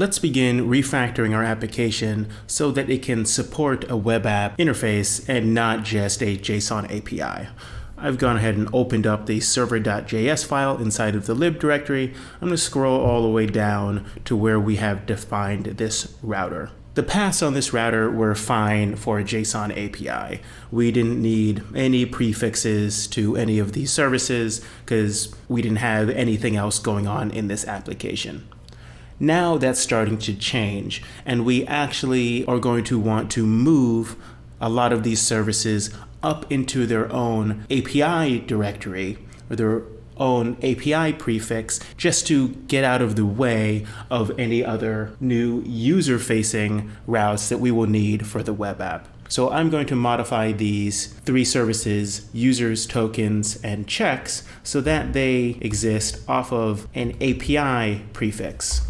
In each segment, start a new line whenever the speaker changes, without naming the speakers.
Let's begin refactoring our application so that it can support a web app interface and not just a JSON API. I've gone ahead and opened up the server.js file inside of the lib directory. I'm going to scroll all the way down to where we have defined this router. The paths on this router were fine for a JSON API. We didn't need any prefixes to any of these services because we didn't have anything else going on in this application. Now that's starting to change, and we actually are going to want to move a lot of these services up into their own API directory or their own API prefix just to get out of the way of any other new user-facing routes that we will need for the web app. So I'm going to modify these three services, users, tokens, and checks, so that they exist off of an API prefix.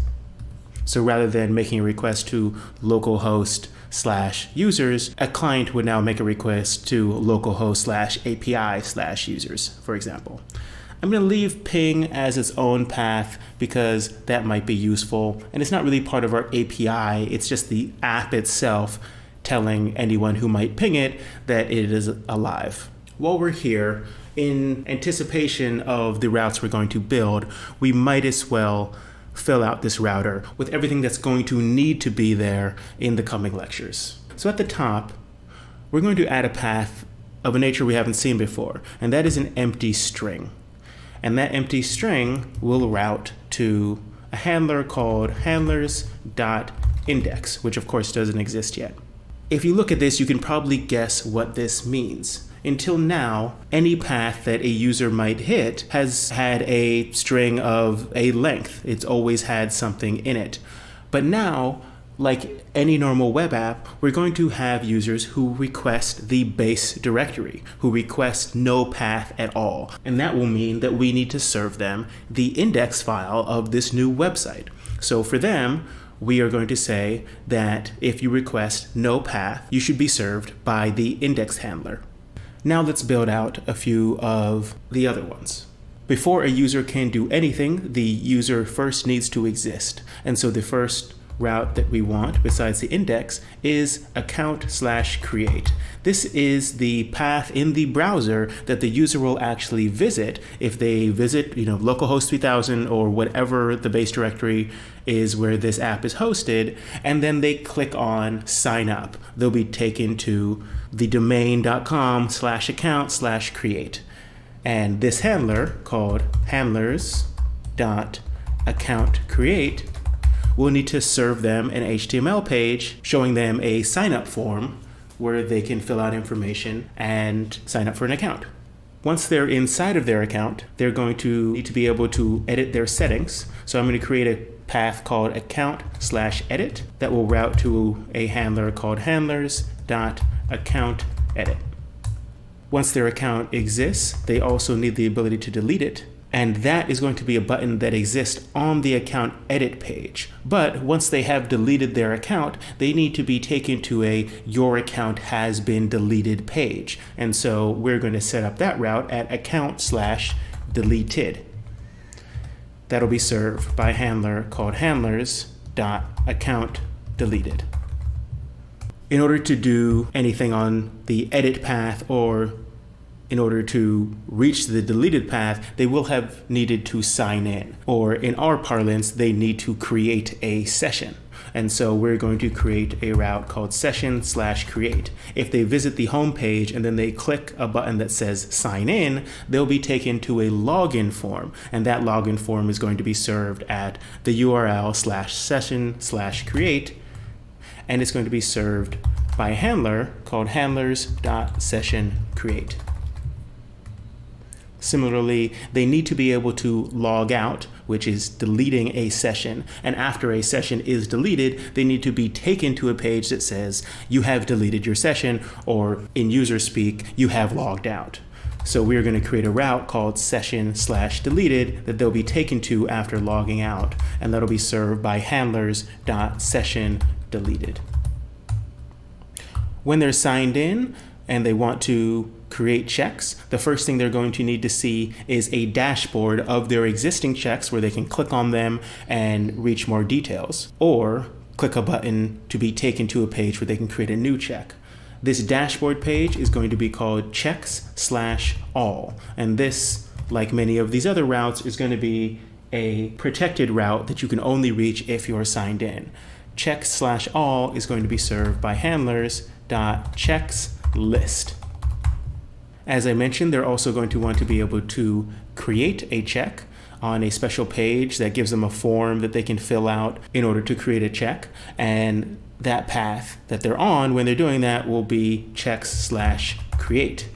So rather than making a request to localhost/users, a client would now make a request to localhost/API/users, for example. I'm going to leave ping as its own path because that might be useful. And it's not really part of our API. It's just the app itself telling anyone who might ping it that it is alive. While we're here, in anticipation of the routes we're going to build, we might as well fill out this router with everything that's going to need to be there in the coming lectures. So at the top, we're going to add a path of a nature we haven't seen before, and that is an empty string. And that empty string will route to a handler called handlers.index, which of course doesn't exist yet. If you look at this, you can probably guess what this means. Until now, any path that a user might hit has had a string of a length. It's always had something in it. But now, like any normal web app, we're going to have users who request the base directory, who request no path at all. And that will mean that we need to serve them the index file of this new website. So for them, we are going to say that if you request no path, you should be served by the index handler. Now let's build out a few of the other ones. Before a user can do anything, the user first needs to exist. And so the first route that we want besides the index is account/create. This is the path in the browser that the user will actually visit if they visit, localhost 3000 or whatever the base directory is where this app is hosted, and then they click on sign up. They'll be taken to the domain.com/account/create. And this handler called handlers.accountCreate will need to serve them an HTML page showing them a sign-up form where they can fill out information and sign up for an account. Once they're inside of their account, they're going to need to be able to edit their settings. So I'm going to create a path called account/edit that will route to a handler called handlers.accountEdit. Once their account exists, they also need the ability to delete it. And that is going to be a button that exists on the account edit page. But once they have deleted their account, they need to be taken to a your account has been deleted page. And so we're going to set up that route at account/deleted. That'll be served by a handler called handlers.accountDeleted. In order to do anything on the edit path or in order to reach the deleted path, they will have needed to sign in, or in our parlance, they need to create a session. And so we're going to create a route called session/create. If they visit the home page and then they click a button that says sign in, they'll be taken to a login form. And that login form is going to be served at the URL/session/create. And it's going to be served by a handler called handlers.sessionCreate. Similarly, they need to be able to log out, which is deleting a session. And after a session is deleted, they need to be taken to a page that says you have deleted your session, or in user speak, you have logged out. So we're going to create a route called session/deleted that they'll be taken to after logging out. And that'll be served by handlers.sessionDeleted. When they're signed in, and they want to create checks, the first thing they're going to need to see is a dashboard of their existing checks where they can click on them and reach more details, or click a button to be taken to a page where they can create a new check. This dashboard page is going to be called checks/all, and this, like many of these other routes, is going to be a protected route that you can only reach if you're signed in. Checks/all is going to be served by handlers.checksList. As I mentioned, they're also going to want to be able to create a check on a special page that gives them a form that they can fill out in order to create a check, and that path that they're on when they're doing that will be checks/create.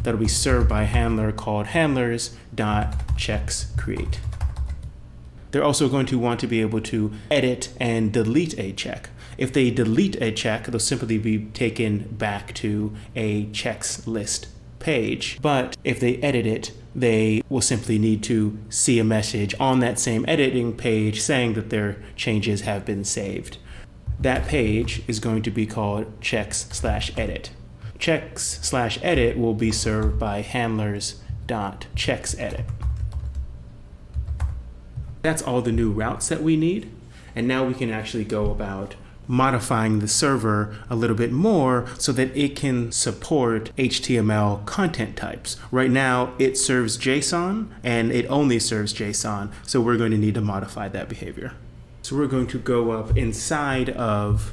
That'll be served by a handler called handlers.checksCreate. They're also going to want to be able to edit and delete a check. If they delete a check, they'll simply be taken back to a checks list page. But if they edit it, they will simply need to see a message on that same editing page saying that their changes have been saved. That page is going to be called checks/edit. Checks/edit will be served by handlers.checksEdit. That's all the new routes that we need. And now we can actually go about modifying the server a little bit more so that it can support HTML content types. Right now, it serves JSON, and it only serves JSON. So we're going to need to modify that behavior. So we're going to go up inside of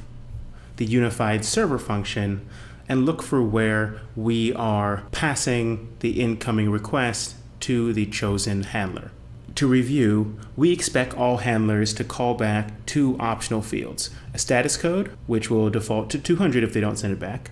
the unified server function and look for where we are passing the incoming request to the chosen handler. To review, we expect all handlers to call back two optional fields: a status code, which will default to 200 if they don't send it back,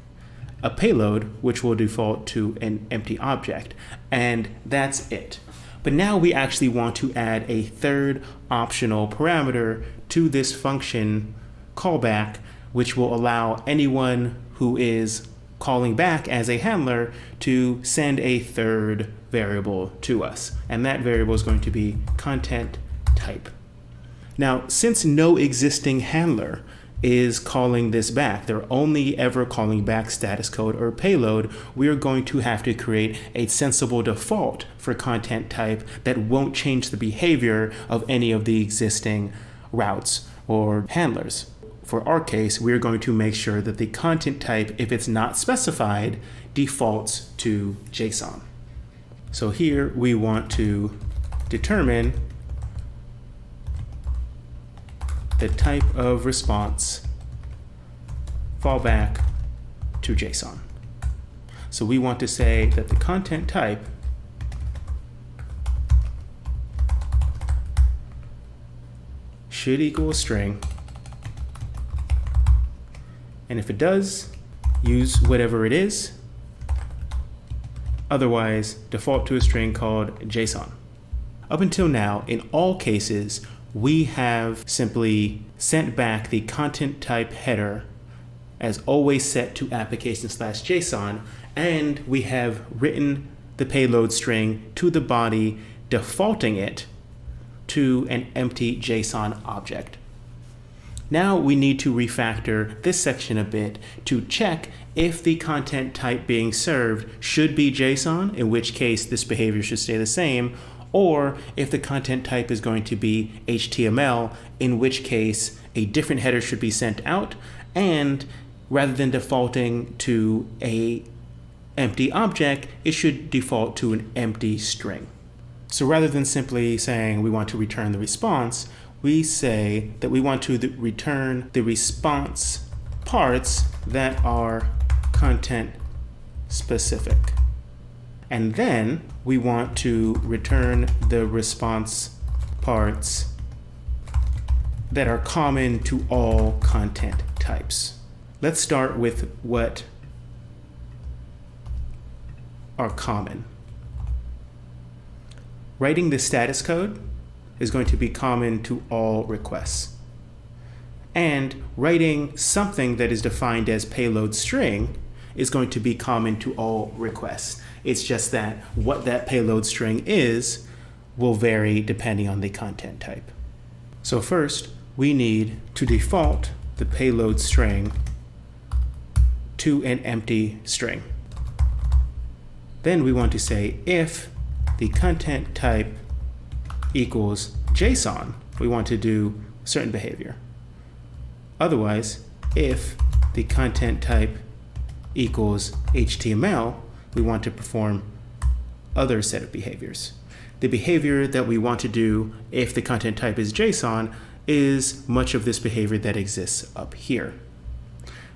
a payload, which will default to an empty object, and that's it. But now we actually want to add a third optional parameter to this function callback, which will allow anyone who is calling back as a handler to send a third variable to us. And that variable is going to be content type. Now, since no existing handler is calling this back, they're only ever calling back status code or payload, we are going to have to create a sensible default for content type that won't change the behavior of any of the existing routes or handlers. For our case, we're going to make sure that the content type, if it's not specified, defaults to JSON. So here we want to determine the type of response fallback to JSON. So we want to say that the content type should equal a string, and if it does, use whatever it is. Otherwise, default to a string called JSON. Up until now, in all cases, we have simply sent back the content type header as always set to application/JSON, and we have written the payload string to the body, defaulting it to an empty JSON object. Now we need to refactor this section a bit to check if the content type being served should be JSON, in which case this behavior should stay the same, or if the content type is going to be HTML, in which case a different header should be sent out, and rather than defaulting to an empty object, it should default to an empty string. So rather than simply saying we want to return the response, we say that we want to return the response parts that are content specific. And then we want to return the response parts that are common to all content types. Let's start with what are common. Writing the status code is going to be common to all requests. And writing something that is defined as payload string is going to be common to all requests. It's just that what that payload string is will vary depending on the content type. So first, we need to default the payload string to an empty string. Then we want to say if the content type equals JSON, we want to do certain behavior. Otherwise, if the content type equals HTML, we want to perform other set of behaviors. The behavior that we want to do if the content type is JSON is much of this behavior that exists up here.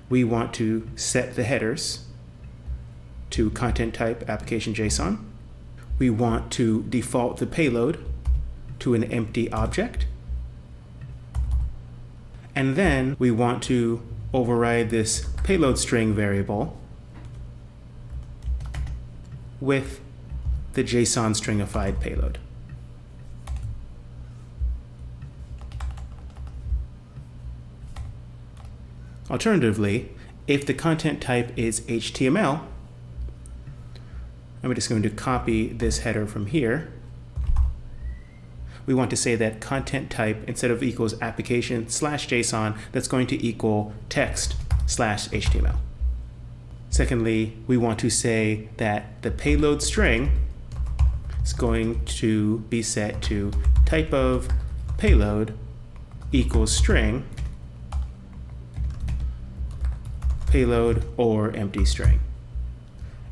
We want to set the headers to content type application JSON. We want to default the payload to an empty object. And then we want to override this payload string variable with the JSON stringified payload. Alternatively, if the content type is HTML, I'm just going to copy this header from here. We want to say that content type, instead of equals application slash JSON, that's going to equal text slash HTML. Secondly, we want to say that the payload string is going to be set to type of payload equals string, payload or empty string.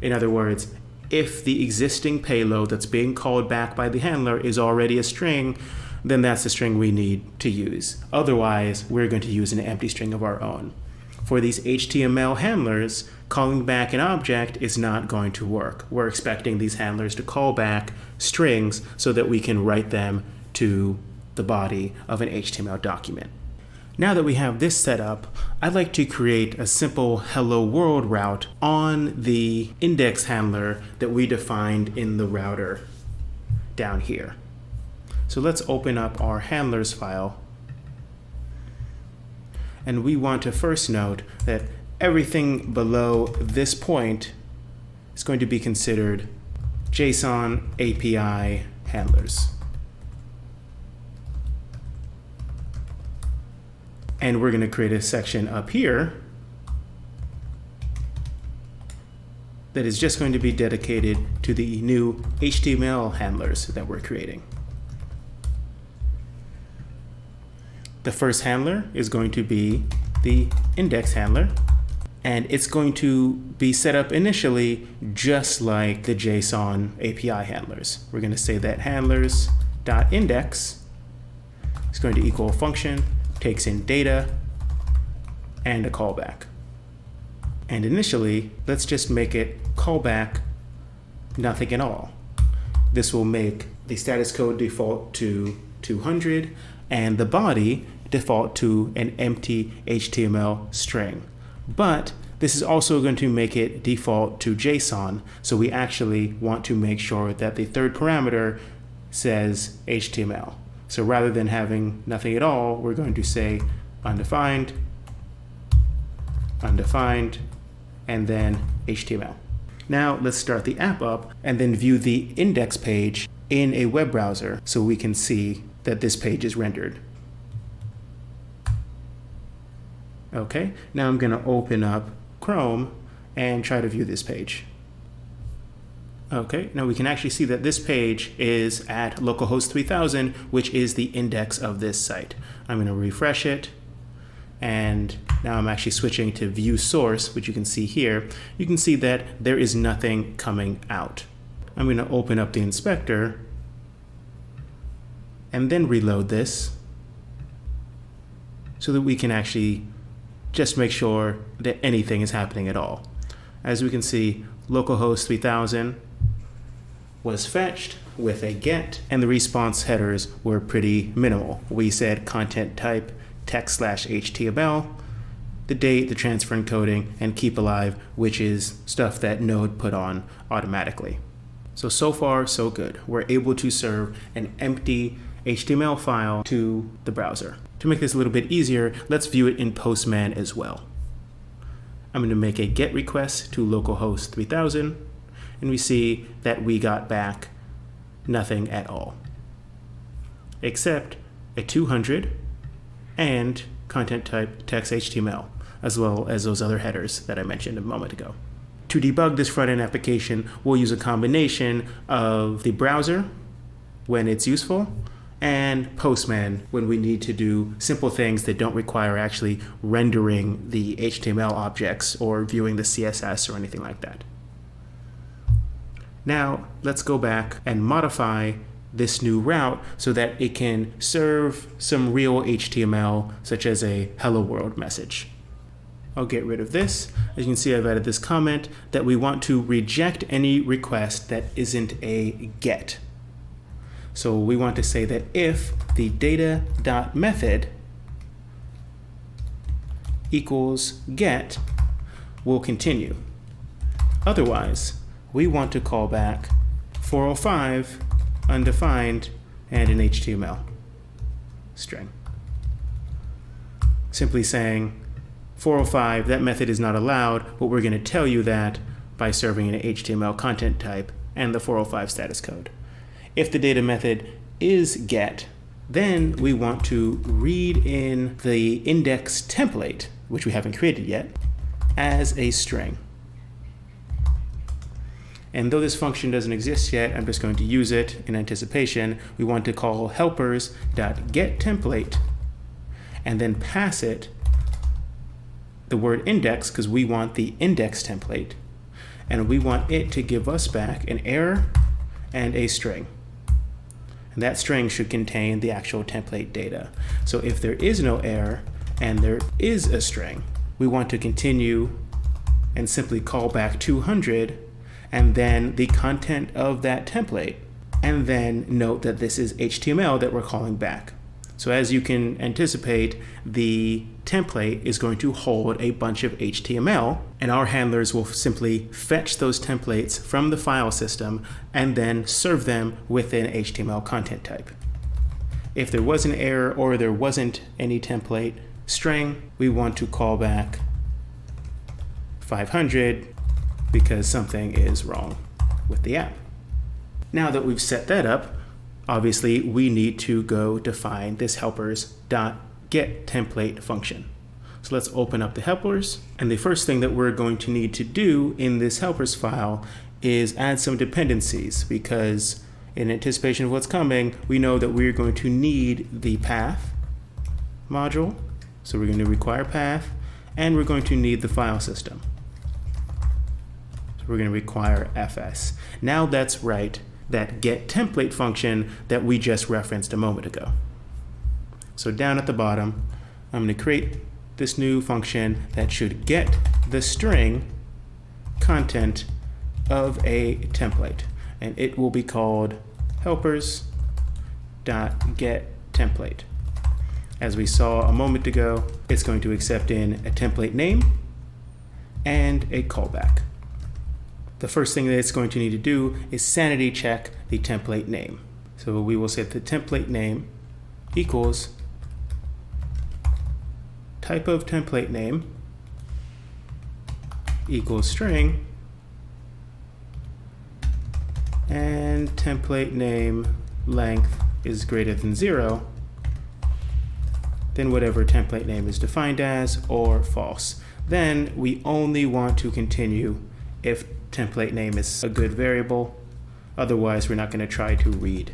In other words, if the existing payload that's being called back by the handler is already a string, then that's the string we need to use. Otherwise, we're going to use an empty string of our own. For these HTML handlers, calling back an object is not going to work. We're expecting these handlers to call back strings so that we can write them to the body of an HTML document. Now that we have this set up, I'd like to create a simple hello world route on the index handler that we defined in the router down here. So let's open up our handlers file. And we want to first note that everything below this point is going to be considered JSON API handlers. And we're going to create a section up here that is just going to be dedicated to the new HTML handlers that we're creating. The first handler is going to be the index handler, and it's going to be set up initially just like the JSON API handlers. We're going to say that handlers.index is going to equal a function, takes in data, and a callback. And initially, let's just make it callback nothing at all. This will make the status code default to 200 and the body default to an empty HTML string. But this is also going to make it default to JSON, so we actually want to make sure that the third parameter says HTML. So rather than having nothing at all, we're going to say undefined, undefined, and then HTML. Now let's start the app up and then view the index page in a web browser so we can see that this page is rendered. Okay, now I'm going to open up Chrome and try to view this page. Okay, now we can actually see that this page is at localhost 3000, which is the index of this site. I'm going to refresh it, and now I'm actually switching to view source, which you can see here. You can see that there is nothing coming out. I'm going to open up the inspector and then reload this so that we can actually just make sure that anything is happening at all. As we can see, localhost 3000 was fetched with a get, and the response headers were pretty minimal. We said content type text/HTML, the date, the transfer encoding, and keep alive, which is stuff that Node put on automatically. So far, so good. We're able to serve an empty HTML file to the browser. To make this a little bit easier, let's view it in Postman as well. I'm going to make a GET request to localhost 3000, and we see that we got back nothing at all, except a 200 and content type text HTML, as well as those other headers that I mentioned a moment ago. To debug this front-end application, we'll use a combination of the browser when it's useful and Postman when we need to do simple things that don't require actually rendering the HTML objects or viewing the CSS or anything like that. Now, let's go back and modify this new route so that it can serve some real HTML, such as a hello world message. I'll get rid of this. As you can see, I've added this comment that we want to reject any request that isn't a GET. So we want to say that if the data.method equals GET, we'll continue. Otherwise, we want to call back 405 undefined and an HTML string. Simply saying 405, that method is not allowed, but we're going to tell you that by serving an HTML content type and the 405 status code. If the data method is get, then we want to read in the index template, which we haven't created yet, as a string. And though this function doesn't exist yet, I'm just going to use it in anticipation. We want to call helpers.getTemplate and then pass it the word index because we want the index template. And we want it to give us back an error and a string. And that string should contain the actual template data. So if there is no error and there is a string, we want to continue and simply call back 200 and then the content of that template, and then note that this is HTML that we're calling back. So as you can anticipate, the template is going to hold a bunch of HTML, and our handlers will simply fetch those templates from the file system and then serve them with an HTML content type. If there was an error or there wasn't any template string, we want to call back 500 because something is wrong with the app. Now that we've set that up, obviously we need to go define this helpers.getTemplate function. So let's open up the helpers, and the first thing that we're going to need to do in this helpers file is add some dependencies, because in anticipation of what's coming, we know that we're going to need the path module. So we're going to require path, and we're going to need the file system. So we're going to require fs. Now that's right, that getTemplate function that we just referenced a moment ago. So down at the bottom, I'm going to create this new function that should get the string content of a template, and it will be called helpers.getTemplate. As we saw a moment ago, it's going to accept in a template name and a callback. The first thing that it's going to need to do is sanity check the template name. So we will set the template name equals type of template name equals string, and template name length is greater than 0, then whatever template name is defined as, or false. Then we only want to continue if template name is a good variable. Otherwise, we're not going to try to read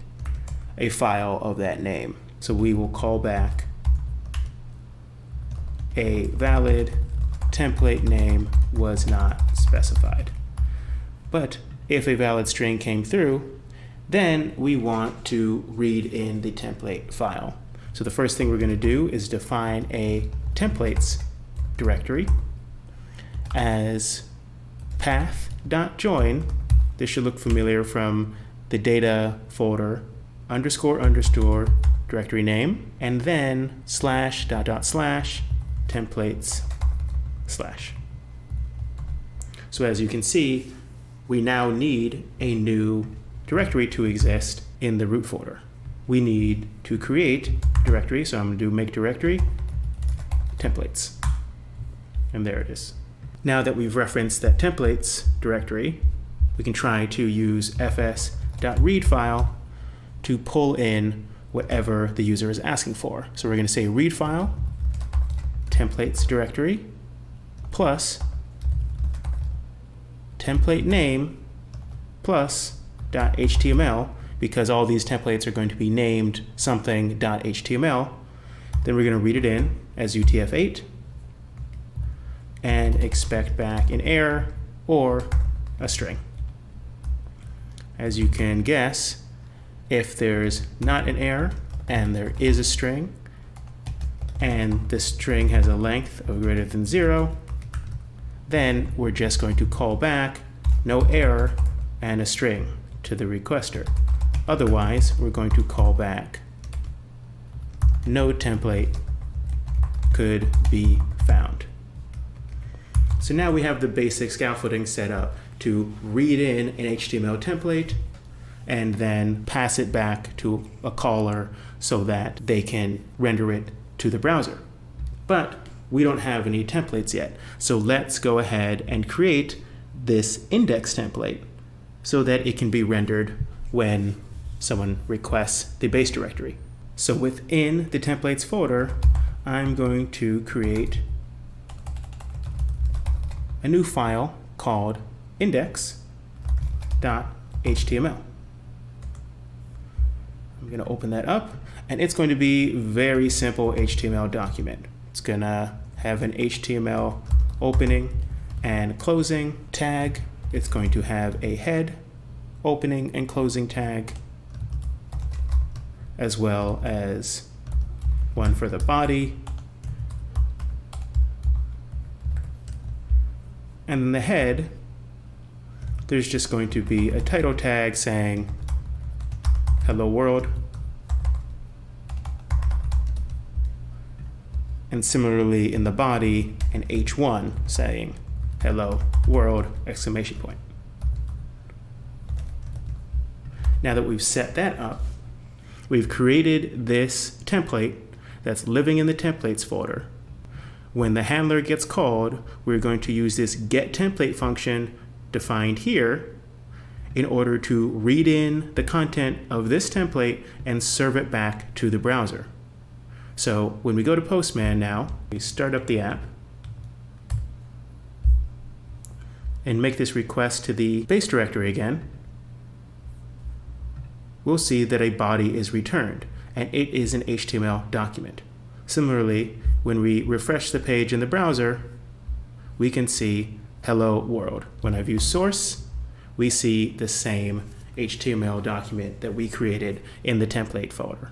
a file of that name. So we will call back a valid template name was not specified. But if a valid string came through, then we want to read in the template file. So the first thing we're going to do is define a templates directory as path.join. This should look familiar from the data folder __ directory name, and then / templates /. So as you can see, we now need a new directory to exist in the root folder. We need to create directory, so I'm going to do make directory templates, and there it is. Now that we've referenced that templates directory, we can try to use fs.readFile to pull in whatever the user is asking for. So we're going to say read file templates directory plus template name plus .html, because all these templates are going to be named something.html. Then we're going to read it in as UTF-8 and expect back an error or a string. As you can guess, if there's not an error and there is a string, and the string has a length of greater than 0, then we're just going to call back no error and a string to the requester. Otherwise, we're going to call back no template could be found. So now we have the basic scaffolding set up to read in an HTML template and then pass it back to a caller so that they can render it to the browser. But we don't have any templates yet. So let's go ahead and create this index template so that it can be rendered when someone requests the base directory. So within the templates folder, I'm going to create a new file called index.html. I'm going to open that up, and it's going to be a very simple HTML document. It's going to have an HTML opening and closing tag. It's going to have a head, opening and closing tag, as well as one for the body. And in the head, there's just going to be a title tag saying hello world. And similarly in the body, an H1 saying hello world exclamation point. Now that we've set that up, we've created this template that's living in the templates folder. When the handler gets called, we're going to use this getTemplate function defined here in order to read in the content of this template and serve it back to the browser. So when we go to Postman now, we start up the app and make this request to the base directory again, we'll see that a body is returned, and it is an HTML document. Similarly, when we refresh the page in the browser, we can see hello world. When I view source, we see the same HTML document that we created in the template folder.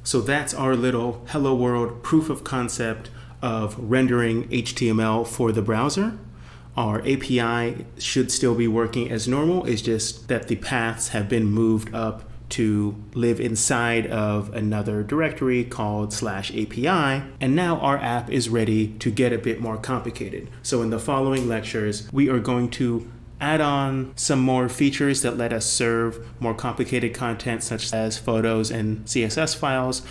So that's our little hello world proof of concept of rendering HTML for the browser. Our API should still be working as normal. It's just that the paths have been moved up to live inside of another directory called /API. And now our app is ready to get a bit more complicated. So in the following lectures, we are going to add on some more features that let us serve more complicated content such as photos and CSS files.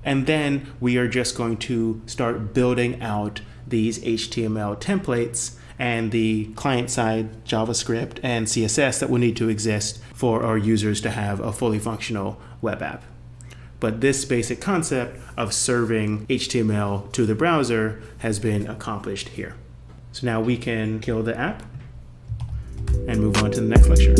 And then we are just going to start building out these HTML templates and the client-side JavaScript and CSS that will need to exist for our users to have a fully functional web app. But this basic concept of serving HTML to the browser has been accomplished here. So now we can kill the app and move on to the next lecture.